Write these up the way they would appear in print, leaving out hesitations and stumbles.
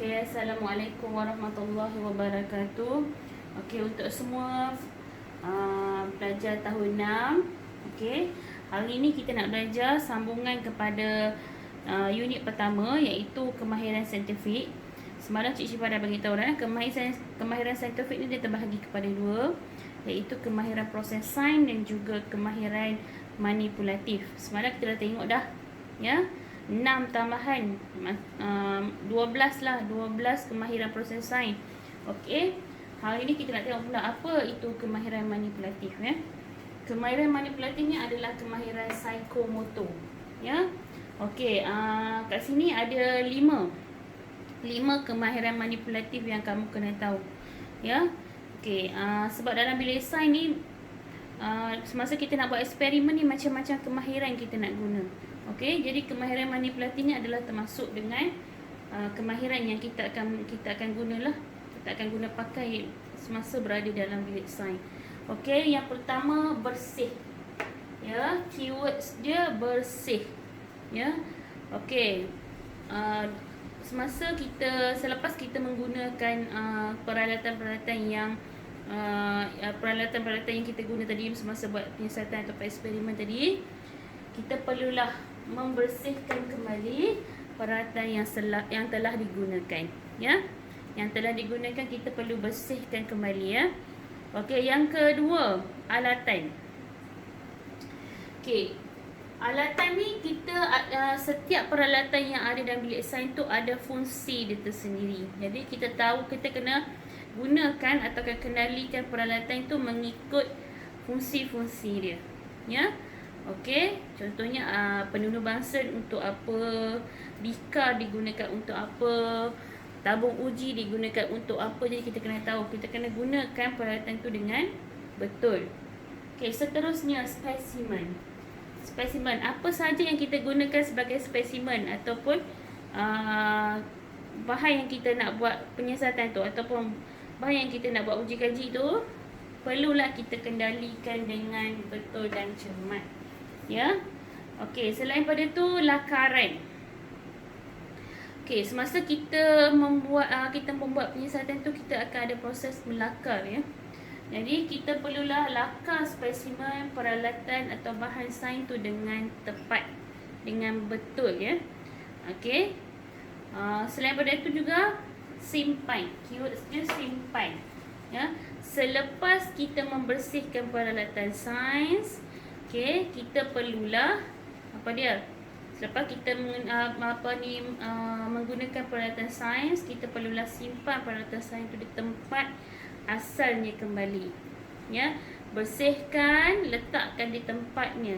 Okey, Assalamualaikum warahmatullahi wabarakatuh. Okey, untuk semua pelajar tahun 6. Okey, hari ini kita nak belajar sambungan kepada unit pertama, iaitu kemahiran saintifik. Semalam Cik Syifa dah bagi tahu dah, kemahiran saintifik ni dia terbahagi kepada dua, iaitu kemahiran proses sains dan juga kemahiran manipulatif. Semalam kita dah tengok dah, ya. 6 tambahan 12 lah, 12 kemahiran proses sains. Okey, hari ni kita nak tengok pula apa itu kemahiran manipulatif, ya. Kemahiran manipulatif ni adalah kemahiran psikomotor, ya. Okey, kat sini ada 5 kemahiran manipulatif yang kamu kena tahu, ya. Okey, sebab dalam bilik sains ni semasa kita nak buat eksperimen ni macam-macam kemahiran kita nak guna. Okey, jadi kemahiran manipulatif ni adalah termasuk dengan kemahiran yang kita akan gunalah. Kita akan guna pakai semasa berada dalam bilik sains. Okey, yang pertama bersih. Ya, keywords dia bersih. Ya. Okey. Selepas kita menggunakan peralatan-peralatan yang kita guna tadi semasa buat penyiasatan atau eksperimen tadi, kita perlulah membersihkan kembali peralatan yang telah digunakan, ya. Yang telah digunakan kita perlu bersihkan kembali, ya. Okey, yang kedua, alatan. Okey, alatan ni setiap peralatan yang ada dalam bilik sains tu ada fungsi dia tersendiri. Jadi kita tahu kita kena gunakan atau kendalikan peralatan itu mengikut fungsi-fungsi dia, ya. Okey, contohnya penunuh bangsa untuk apa, bika digunakan untuk apa, tabung uji digunakan untuk apa. Jadi kita kena tahu, kita kena gunakan peralatan itu dengan betul. Okey, seterusnya spesimen. Spesimen, apa sahaja yang kita gunakan sebagai spesimen ataupun bahan yang kita nak buat penyiasatan tu ataupun bahan yang kita nak buat uji kaji tu, perlulah kita kendalikan dengan betul dan cermat, ya. Okey, selain pada tu lakaran. Okey, semasa kita membuat penyiasatan tu, kita akan ada proses melakar, ya. Jadi kita perlulah lakar spesimen, peralatan atau bahan sains tu dengan tepat, dengan betul, ya. Okey. Selain pada itu juga simpan. Keyword dia simpan, ya. Selepas kita membersihkan peralatan sains, okey, kita perlulah selepas kita menggunakan peralatan sains, kita perlulah simpan peralatan sains itu di tempat asalnya kembali, ya. Bersihkan, letakkan di tempatnya.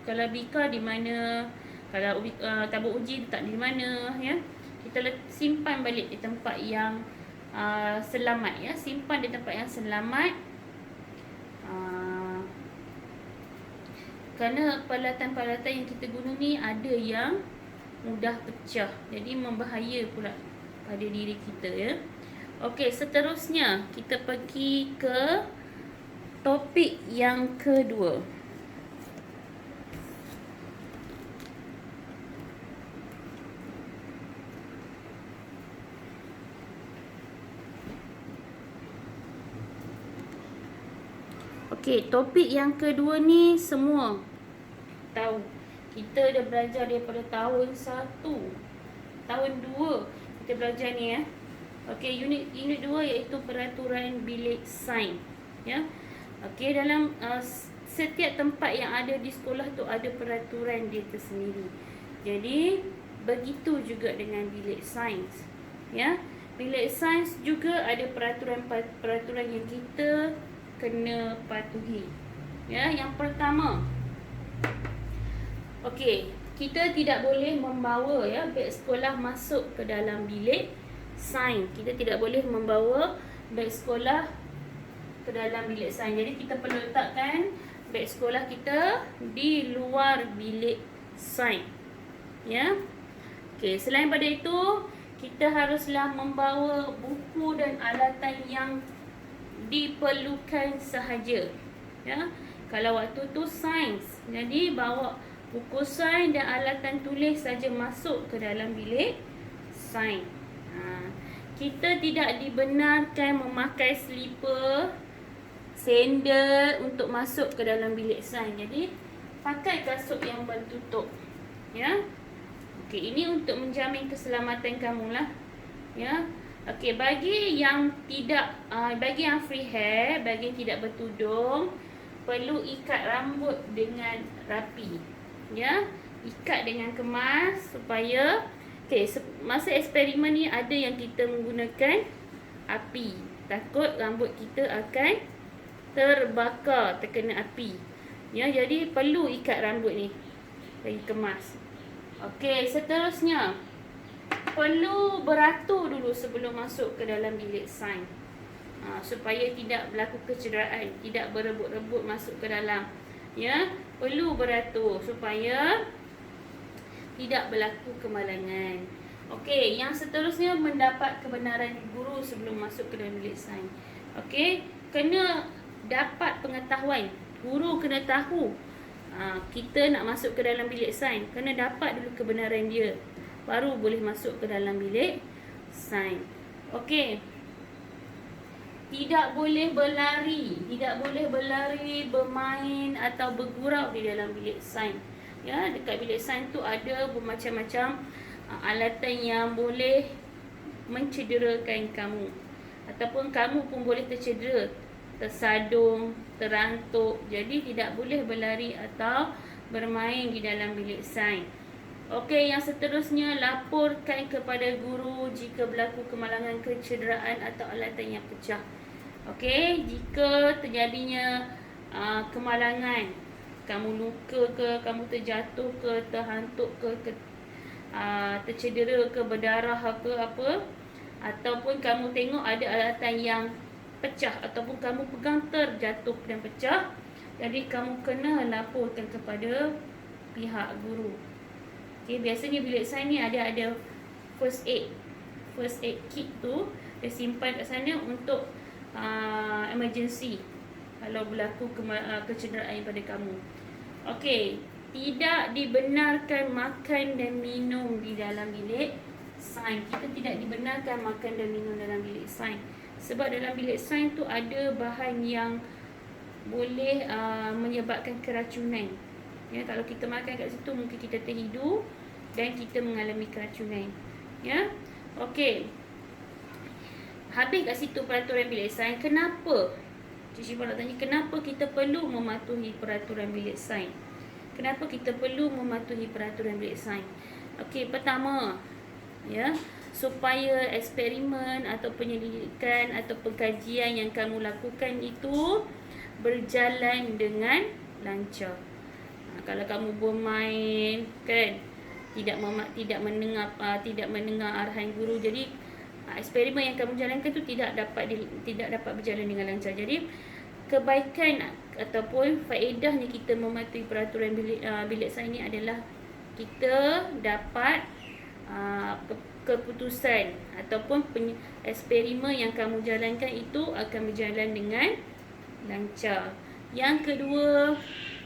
Kalau bika di mana, kalau tabung uji letak di mana, ya. Kita simpan balik di tempat yang selamat, ya. Simpan di tempat yang selamat. Kerana peralatan-peralatan yang kita guna ni ada yang mudah pecah, jadi membahaya pula pada diri kita, ya. Okey, seterusnya kita pergi ke topik yang kedua. Okey, topik yang kedua ni semua tahu. Kita dah belajar daripada tahun 1, tahun 2 kita belajar ni, ya. Okey, unit 2 iaitu peraturan bilik sains, ya. Okey, dalam setiap tempat yang ada di sekolah tu ada peraturan dia tersendiri. Jadi begitu juga dengan bilik sains, ya. Bilik sains juga ada peraturan yang kita kena patuhi, ya. Yang pertama, okey, kita tidak boleh membawa, ya, beg sekolah masuk ke dalam bilik sains. Kita tidak boleh membawa beg sekolah ke dalam bilik sains. Jadi kita perlu letakkan beg sekolah kita di luar bilik sains, ya. Okey, selain pada itu, kita haruslah membawa buku dan alatan yang diperlukan sahaja, ya. Kalau waktu tu sains, jadi bawa buku sains dan alatan tulis saja masuk ke dalam bilik sains. Kita tidak dibenarkan memakai slipper, sandal untuk masuk ke dalam bilik sains. Jadi pakai kasut yang bertutup. Ya. Okey, ini untuk menjamin keselamatan kamu lah. Ya. Okey, bagi yang tidak bagi yang free hair, bagi yang tidak bertudung, perlu ikat rambut dengan rapi. Ya. Ikat dengan kemas supaya masa eksperimen ni ada yang kita menggunakan api. Takut rambut kita akan terbakar terkena api. Ya, jadi perlu ikat rambut ni bagi kemas. Okey, seterusnya perlu beratur dulu sebelum masuk ke dalam bilik sains. Supaya tidak berlaku kecederaan, tidak berebut-rebut masuk ke dalam. Ya, perlu beratur supaya tidak berlaku kemalangan. Okey, yang seterusnya mendapat kebenaran guru sebelum masuk ke dalam bilik sains. Okey, kena dapat pengetahuan. Guru kena tahu kita nak masuk ke dalam bilik sains, kena dapat dulu kebenaran dia, baru boleh masuk ke dalam bilik sains. Okey. Tidak boleh berlari, bermain atau bergurau di dalam bilik sains. Ya, dekat bilik sains tu ada bermacam-macam alatan yang boleh mencederakan kamu, ataupun kamu pun boleh tercedera, tersadung, terantuk. Jadi tidak boleh berlari atau bermain di dalam bilik sains. Okey, yang seterusnya, laporkan kepada guru jika berlaku kemalangan, kecederaan atau alatan yang pecah. Okey, jika terjadinya kemalangan, kamu luka ke, kamu terjatuh ke, terhantuk ke, tercedera ke, berdarah ke apa, ataupun kamu tengok ada alatan yang pecah ataupun kamu pegang terjatuh dan pecah, jadi kamu kena laporkan kepada pihak guru. Okey, biasanya bilik sains ni ada first aid kit tu dia simpan kat sana untuk emergency kalau berlaku kecederaan pada kamu. Okey, tidak dibenarkan makan dan minum di dalam bilik sains. Kita tidak dibenarkan makan dan minum dalam bilik sains. Sebab dalam bilik sains tu ada bahan yang boleh menyebabkan keracunan. Ya, kalau kita makan kat situ mungkin kita terhidu dan kita mengalami keracunan. Ya. Okey. Habis kat situ peraturan bilik sains. Kenapa? Cik Syifa nak tanya, kenapa kita perlu mematuhi peraturan bilik sains? Kenapa kita perlu mematuhi peraturan bilik sains? Okey, pertama, ya, supaya eksperimen atau penyelidikan atau pengkajian yang kamu lakukan itu berjalan dengan lancar. Kalau kamu bermain, kan, tidak mendengar arahan guru, jadi eksperimen yang kamu jalankan itu tidak dapat berjalan dengan lancar. Jadi kebaikan ataupun faedahnya kita mematuhi peraturan bilik sains ini adalah kita dapat keputusan ataupun eksperimen yang kamu jalankan itu akan berjalan dengan lancar. Yang kedua,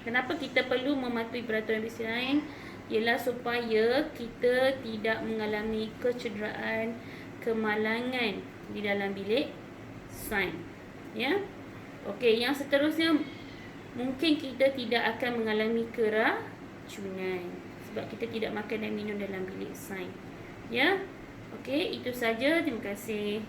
kenapa kita perlu mematuhi peraturan bilik sains? Ialah supaya kita tidak mengalami kecederaan, kemalangan di dalam bilik sains. Ya. Okey, yang seterusnya, mungkin kita tidak akan mengalami keracunan sebab kita tidak makan dan minum dalam bilik sains. Ya. Okey, itu saja. Terima kasih.